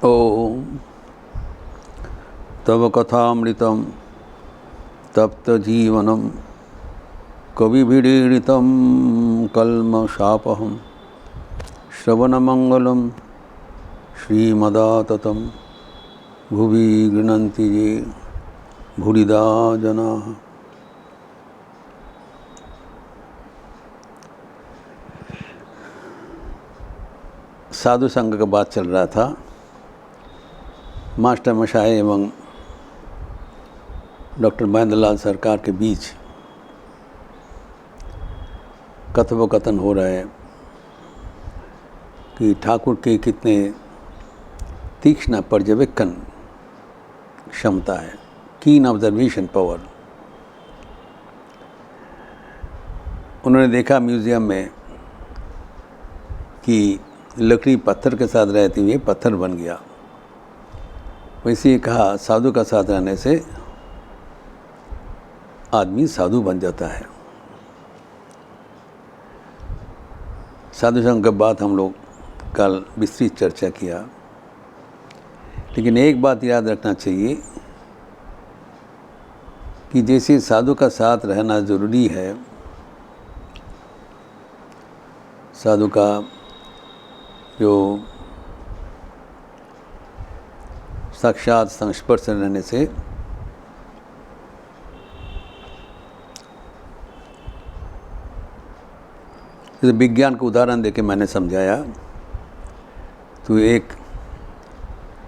ओम तव कथामृतं तप्तजीवनं कविभिरीडितं कल्मषापहं श्रवणमंगलं श्रीमदाततं भुवि गृह्णन्ति ये भूरिदा जनाः। साधु संघ का बात चल रहा था। मास्टर मशाह एवं डॉक्टर महेंद्रलाल सरकार के बीच कथोपकथन हो रहा है कि ठाकुर के कितने तीक्ष्ण पर्यवेक्षण क्षमता है, कीन ऑब्जर्वेशन पावर। उन्होंने देखा म्यूज़ियम में कि लकड़ी पत्थर के साथ रहती हुई पत्थर बन गया। वैसे ही कहा साधु का साथ रहने से आदमी साधु बन जाता है। साधु संघ के बाद हम लोग कल विस्तृत चर्चा किया, लेकिन एक बात याद रखना चाहिए कि जैसे साधु का साथ रहना ज़रूरी है, साधु का जो साक्षात संस्पर्श रहने से जैसे विज्ञान का उदाहरण देके मैंने समझाया, तो एक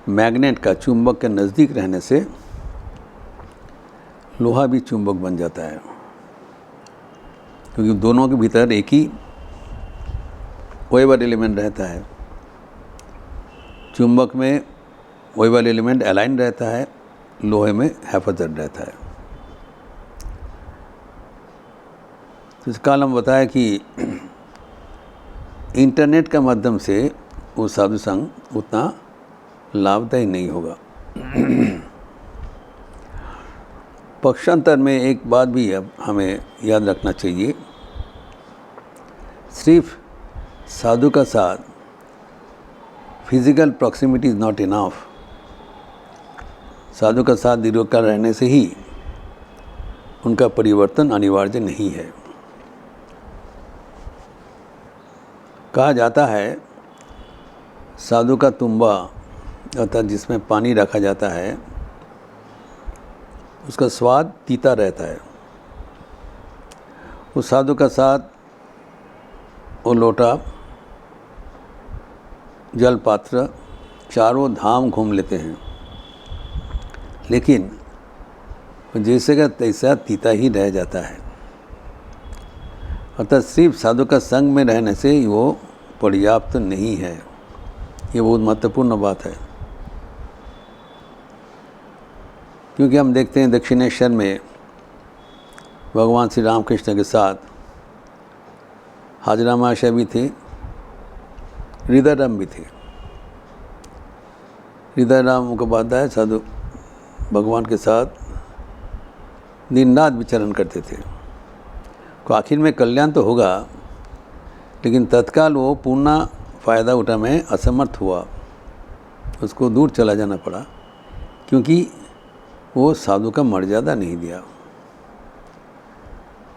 मैग्नेट का चुंबक के नज़दीक रहने से लोहा भी चुंबक बन जाता है, क्योंकि दोनों के भीतर एक ही वाइबर एलिमेंट रहता है। चुंबक में वाइबर एलिमेंट अलाइन रहता है, लोहे में हेफाजत रहता है। तो इस काल हम बताया कि इंटरनेट का माध्यम से वो साधु संघ उतना लाभदायी नहीं होगा। पक्षांतर में एक बात भी अब हमें याद रखना चाहिए, सिर्फ साधु का साथ physical proximity is not enough. Sadhu का साथ दीर्घकाल रहने से ही उनका परिवर्तन अनिवार्य नहीं है। कहा जाता है साधु का तुम्बा, अर्थात जिसमें पानी रखा जाता है, उसका स्वाद तीता रहता है। उस साधु का साथ वो लोटा जल पात्र चारों धाम घूम लेते हैं, लेकिन जैसे का तैसा तीता ही रह जाता है। अर्थात सिर्फ साधु का संग में रहने से वो पर्याप्त नहीं है। ये बहुत महत्वपूर्ण बात है, क्योंकि हम देखते हैं दक्षिणेश्वर में भगवान श्री रामकृष्ण के साथ हाजरा महाशय भी थे, हृदयराम भी थे। हृदयराम मुखोपाध्याय साधु भगवान के साथ दिन रात विचरण करते थे। तो आखिर में कल्याण तो होगा, लेकिन तत्काल वो पूर्ण फ़ायदा उठा में असमर्थ हुआ, उसको दूर चला जाना पड़ा, क्योंकि वो साधु का मर्यादा नहीं दिया।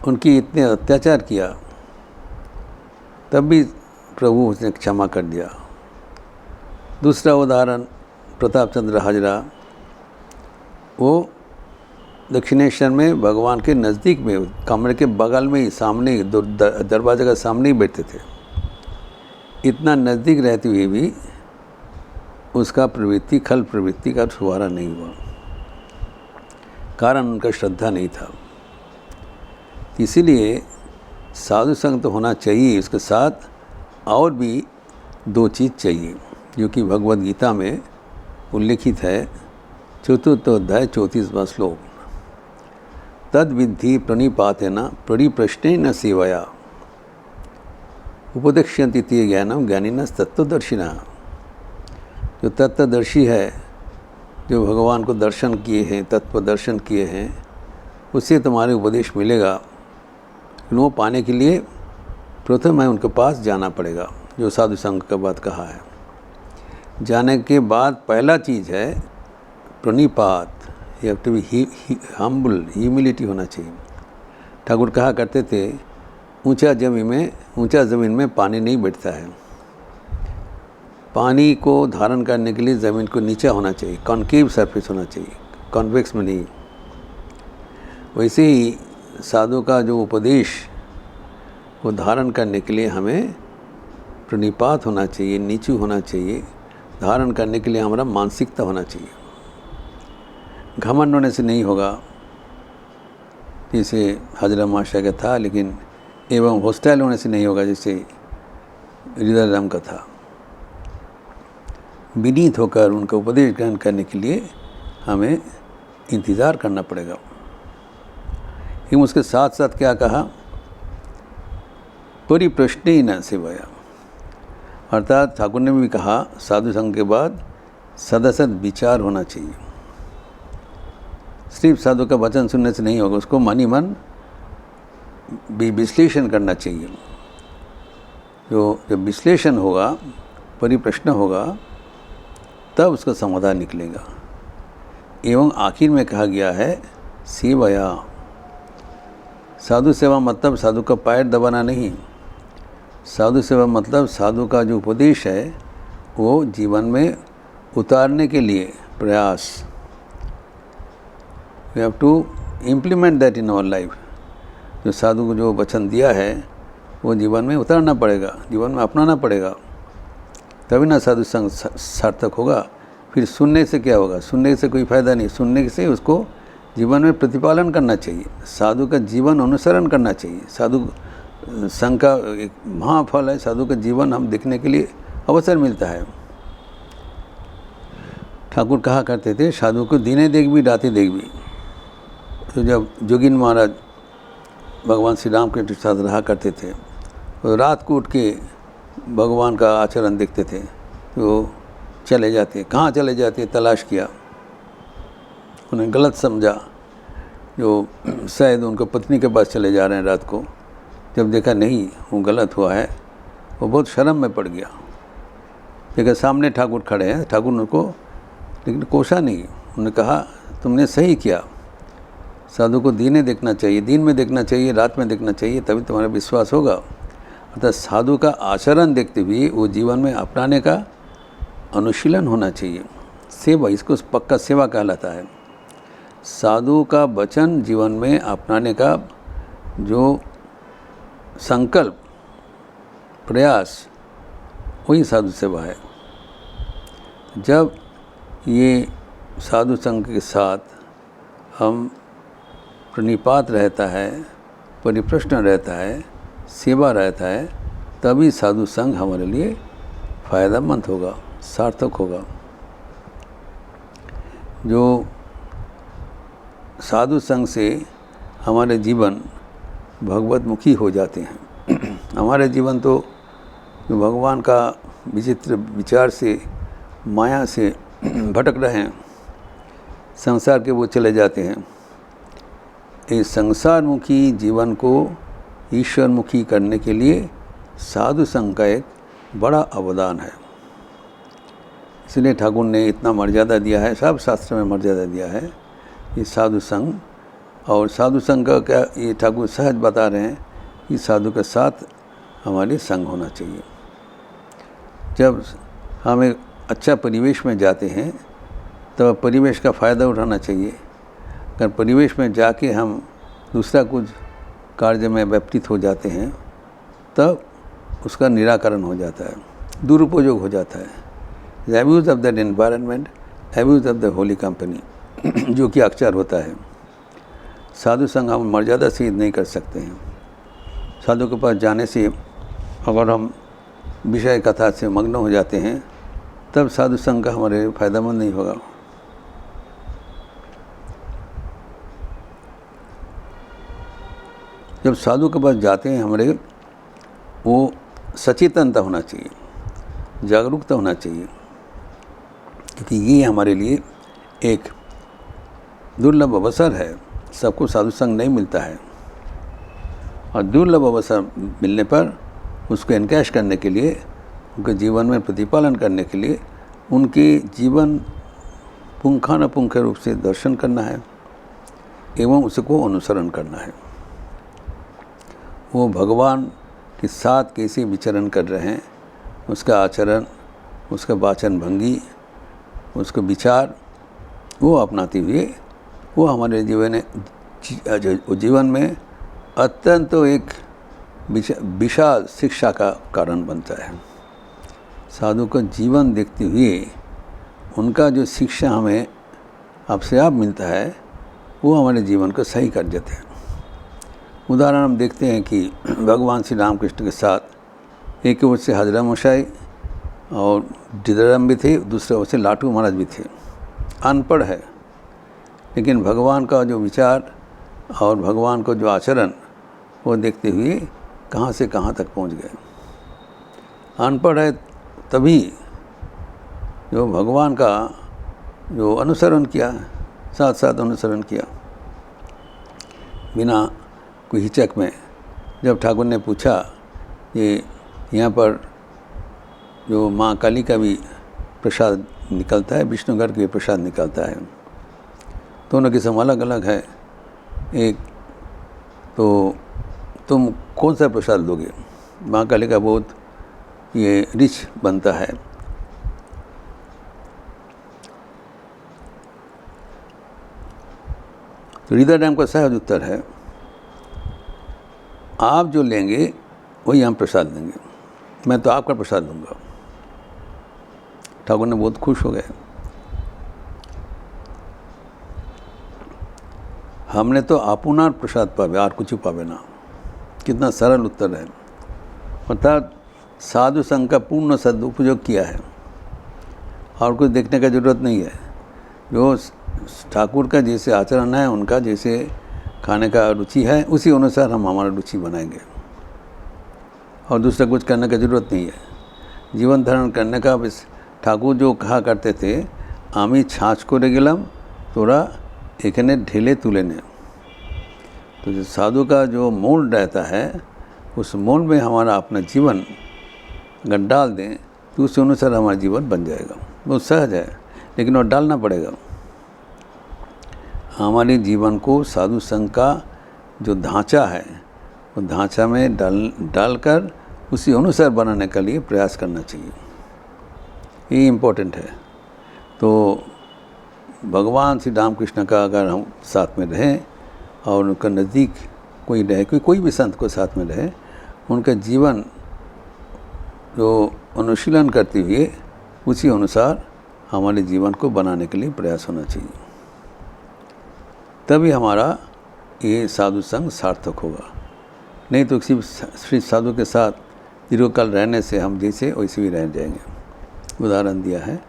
उनकी इतने अत्याचार किया, तब भी प्रभु उसने क्षमा कर दिया। दूसरा उदाहरण प्रताप चंद्र हाजरा, वो दक्षिणेश्वर में भगवान के नज़दीक में कमरे के बगल में ही सामने ही दरवाजे का सामने ही बैठते थे। इतना नज़दीक रहते हुए भी उसका प्रवृत्ति खल प्रवृत्ति का छुहारा नहीं हुआ, कारण उनका श्रद्धा नहीं था। इसीलिए साधु संग तो होना चाहिए, इसके साथ और भी दो चीज़ चाहिए, जो कि भगवद गीता में उल्लिखित है। चतुर्थोध्याय 34वां श्लोक, तद विद्धि प्रणिपातेन परिप्रश्नेन सेवया उपदेक्ष्यन्ति ते ज्ञानम ज्ञानिनः तत्त्वदर्शिनः। जो तत्वदर्शी है, जो भगवान को दर्शन किए हैं, तत्व दर्शन किए हैं, उससे तुम्हारे उपदेश मिलेगा। वो पाने के लिए प्रथम है उनके पास जाना पड़ेगा, जो साधु संघ का बात कहा है। जाने के बाद पहला चीज़ है प्रणिपात। You have to be humble, humility होना चाहिए। ठाकुर कहा करते थे ऊंचा ज़मीन में पानी नहीं बैठता है। पानी को धारण करने के लिए ज़मीन को नीचा होना चाहिए, कॉन्केव सरफेस होना चाहिए, कॉन्वेक्स में नहीं। वैसे ही साधु का जो उपदेश वो धारण करने के लिए हमें प्रणिपात होना चाहिए, नीचू होना चाहिए। धारण करने के लिए हमारा मानसिकता होना चाहिए। घमंड होने से नहीं होगा, जैसे हजरत माशा का था, लेकिन एवं हॉस्टाइल होने से नहीं होगा, जैसे हृदय राम का था। विनीत होकर उनका उपदेश ग्रहण करने के लिए हमें इंतज़ार करना पड़ेगा। लेकिन उसके साथ साथ क्या कहा, परिप्रश्न ही न सेवाया, अर्थात ठाकुर ने भी कहा साधु संघ के बाद सदसद विचार होना चाहिए। सिर्फ साधु का वचन सुनने से नहीं होगा, उसको मन ही मन विश्लेषण करना चाहिए। जब विश्लेषण होगा, परिप्रश्न होगा, तब उसका समाधान निकलेगा। एवं आखिर में कहा गया है सेवया। साधु सेवा मतलब साधु का पैर दबाना नहीं। साधु सेवा मतलब साधु का जो उपदेश है वो जीवन में उतारने के लिए प्रयास। We have to implement that in our life. जो साधु को जो वचन दिया है वो जीवन में उतारना पड़ेगा, जीवन में अपनाना पड़ेगा, तभी ना साधु संग सार्थक होगा। फिर सुनने से क्या होगा? सुनने से कोई फ़ायदा नहीं। सुनने से उसको जीवन में प्रतिपालन करना चाहिए, साधु का जीवन अनुसरण करना चाहिए। साधु संघ का एक महाफल है, साधु का जीवन हम देखने के लिए अवसर मिलता है। ठाकुर कहा करते थे साधु को दिने देख भी रातें देख भी। तो जब जोगिन महाराज भगवान श्री राम के साथ रहा करते थे तो रात को उठ के भगवान का आचरण देखते थे, तो चले जाते, कहाँ चले जाते तलाश किया। उन्हें गलत समझा, जो शायद उनको पत्नी के पास चले जा रहे हैं रात को। जब देखा नहीं वो गलत हुआ है, वो बहुत शर्म में पड़ गया। देखा सामने ठाकुर खड़े हैं, ठाकुर ने उनको लेकिन कोसा नहीं। उन्होंने कहा तुमने सही किया, साधु को दिन में देखना चाहिए, दिन में देखना चाहिए, रात में देखना चाहिए, तभी तुम्हारा विश्वास होगा। अर्थात साधु का आचरण देखते हुए वो जीवन में अपनाने का अनुशीलन होना चाहिए। सेवा, इसको पक्का सेवा कहलाता है। साधु का वचन जीवन में अपनाने का जो संकल्प, प्रयास, वही साधु सेवा है। जब ये साधु संघ के साथ हम प्रणिपात रहता है, परिप्रश्न रहता है, सेवा रहता है, तभी साधु संघ हमारे लिए फ़ायदेमंद होगा, सार्थक होगा। जो साधु संघ से हमारे जीवन भगवतमुखी हो जाते हैं। हमारे जीवन तो जो भगवान का विचित्र विचार से, माया से भटक रहे हैं, संसार के वो चले जाते हैं। इस संसारमुखी जीवन को ईश्वरमुखी करने के लिए साधु संघ का एक बड़ा अवदान है। इसलिए ठाकुर ने इतना मर्यादा दिया है, सब शास्त्र में मर्यादा दिया है कि साधु संघ। और साधु संघ का क्या, ये ठाकुर सहज बता रहे हैं कि साधु के साथ हमारे संग होना चाहिए। जब हम एक अच्छा परिवेश में जाते हैं तब परिवेश का फ़ायदा उठाना चाहिए। अगर परिवेश में जाके हम दूसरा कुछ कार्य में व्यतीत हो जाते हैं तब उसका निराकरण हो जाता है, दुरुपयोग हो जाता है। Abuse of that environment, abuse of the Holi company, जो कि अक्सर होता है। साधु संग हम मर्यादा से नहीं कर सकते हैं। साधु के पास जाने से अगर हम विषय कथा से मग्न हो जाते हैं तब साधु संग का हमारे फ़ायदेमंद नहीं होगा। जब साधु के पास जाते हैं हमारे, वो सचेतनता होना चाहिए, जागरूकता होना चाहिए, क्योंकि ये हमारे लिए एक दुर्लभ अवसर है। सबको साधु संग नहीं मिलता है, और दुर्लभ अवसर मिलने पर उसको एनकैश करने के लिए, उनके जीवन में प्रतिपालन करने के लिए उनके जीवन पुंखानुपुंख रूप से दर्शन करना है एवं उसको अनुसरण करना है। वो भगवान के साथ कैसे विचरण कर रहे हैं, उसका आचरण, उसका वाचन भंगी, उसका विचार वो अपनाते हुए वो हमारे जीवन में अत्यंत एक विशाल शिक्षा का कारण बनता है। साधु का जीवन देखते हुए उनका जो शिक्षा हमें आपसे आप मिलता है वो हमारे जीवन को सही कर देते हैं। उदाहरण हम देखते हैं कि भगवान श्री रामकृष्ण के साथ एक ओर से हाजरा मशाई और डिदरम भी थे, दूसरे ओर से लाटू महाराज भी थे। अनपढ़ है लेकिन भगवान का जो विचार और भगवान को जो आचरण वो देखते हुए कहाँ से कहाँ तक पहुँच गए। अनपढ़ है तभी जो भगवान का जो अनुसरण किया, साथ साथ अनुसरण किया बिना कोई हिचक में। जब ठाकुर ने पूछा कि यहाँ पर जो माँ काली का भी प्रसाद निकलता है, विष्णुगढ़ का भी प्रसाद निकलता है, दोनों किस्म अलग अलग है। एक तो तुम कौन सा प्रसाद लोगे? माँ काली का बहुत ये रिच बनता है। तो हृदय डैम का सहज उत्तर है, आप जो लेंगे वही हम प्रसाद देंगे, मैं तो आपका प्रसाद दूंगा। ठाकुर ने बहुत खुश हो गए। हमने तो आपुनार प्रसाद पावे और कुछ पावे ना। कितना सरल उत्तर है। अर्थात साधु संघ का पूर्ण सदुपयोग किया है और कुछ देखने का जरूरत नहीं है। जो ठाकुर का जैसे आचरण है, उनका जैसे खाने का रुचि है, उसी अनुसार हम हमारा रुचि बनाएंगे और दूसरा कुछ करने का ज़रूरत नहीं है। जीवन धारण करने का बस ठाकुर जो कहा करते थे, आमी छाछ करे गेलम तोरा एखने ढेले तुले ने। तो जो साधु का जो मोल रहता है, उस मोल में हमारा अपना जीवन अगर डाल दें तो उस अनुसार हमारा जीवन बन जाएगा। बहुत सहज है लेकिन वो डालना पड़ेगा। हमारे जीवन को साधु संघ का जो ढांचा है, वो ढांचा में डालकर उसी अनुसार बनाने के लिए प्रयास करना चाहिए। ये इम्पोर्टेंट है। तो भगवान श्री रामकृष्ण का अगर हम साथ में रहें और उनका नज़दीक कोई रहे, कोई भी संत को साथ में रहे, उनका जीवन जो अनुशीलन करते हुए उसी अनुसार हमारे जीवन को बनाने के लिए प्रयास होना चाहिए। तभी हमारा ये साधु संग सार्थक होगा। नहीं तो किसी श्री साधु के साथ दीर्घकाल रहने से हम जैसे वैसे भी रह जाएंगे। उदाहरण दिया है।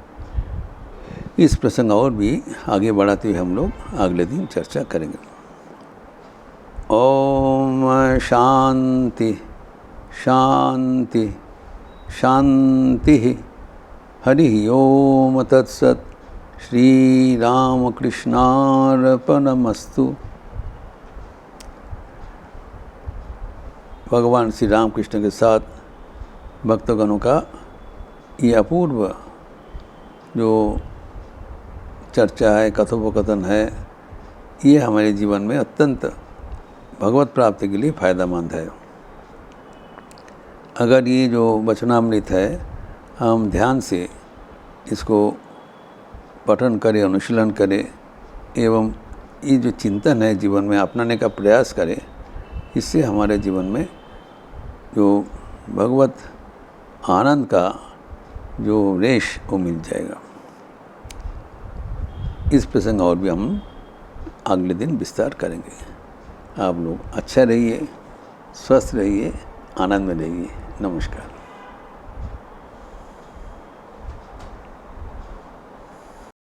इस प्रसंग और भी आगे बढ़ाते हुए हम लोग अगले दिन चर्चा करेंगे। ओम शांति शांति शांति। हरि ओम तत्सत। श्री रामकृष्णार्पणमस्तु। भगवान श्री रामकृष्ण के साथ भक्तगणों का ये अपूर्व जो चर्चा है, कथोपकथन है, ये हमारे जीवन में अत्यंत भगवत प्राप्ति के लिए फ़ायदेमंद है। अगर ये जो वचनामृत है हम ध्यान से इसको पठन करें, अनुशीलन करें एवं ये जो चिंतन है जीवन में अपनाने का प्रयास करें, इससे हमारे जीवन में जो भगवत आनंद का जो रेश वो मिल जाएगा। इस प्रसंग और भी हम अगले दिन विस्तार करेंगे। आप लोग अच्छा रहिए, स्वस्थ रहिए, आनंद में रहिए। नमस्कार।